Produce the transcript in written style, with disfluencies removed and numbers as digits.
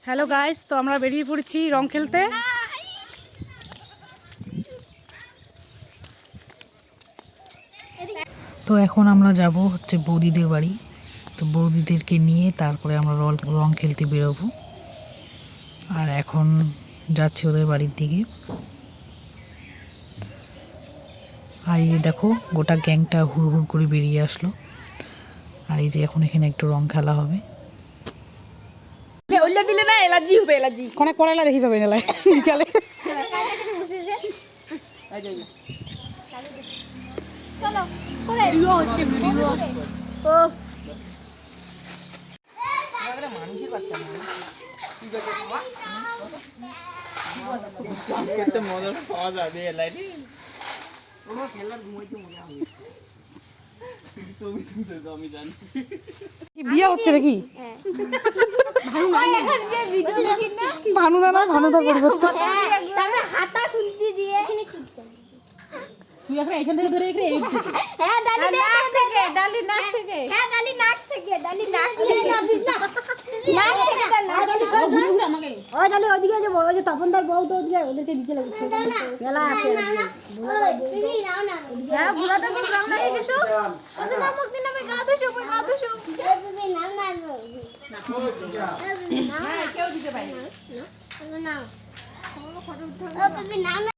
Hello guys, তো আমরা বেরিয়ে পড়েছি রং খেলতে। তো এখন আমরা যাব হচ্ছে বৌদিদের বাড়ি। তো বৌদিদেরকে নিয়ে তারপরে আমরা রং খেলতে বেরোবো। আর এখন যাচ্ছি ওদের বাড়ির দিকে। আর এই দেখো গোটা গ্যাংটা হুড় হুড় করে বেরিয়ে আসলো। আর এই যে এখন এখানে একটু রং খেলা হবে। দিলে না এলার্জি হবে, এলার্জি কোনে করাইলা দেখি পাবে না বিকালে। চলো কোলে ভিডিও হচ্ছে ভিডিও ও মানুষের বাচ্চা না ঠিক আছে খেতে মজা পাওয়া যাবে এলাইনি ওরা খেলার ঘুমাইতে মজা হবে। তুমি শুনতে তো আমি জানি কি বিয়ে হচ্ছে নাকি? এখন যে ভিডিও দেখি না ভানুদা না, ভানুদার পরিবর্তন। তারপরে হাতা খুলতি দিয়ে এখানে টিপতে তুই এখন এখান থেকে ধরে রেখে হ্যাঁ ডালি নাক থেকে ডালি নাক থেকে হ্যাঁ ডালি নাক থেকে ডালি নাক থেকে না দিস না নাক থেকে না ডালি ঘুরে আমাকে ওই ডালি ওইদিকে যে ওই যে তপনদার বউ তো ওদিকে ওদেরকে নিচে লাগছে মেলা আছে তুমি নাও না হ্যাঁ বুড়া তো নাম না কিছু ওসে নাম মুখ দিলে আমি গাদু শুব তুমি নাম না না কেউ দিতে পারে না তুমি নাম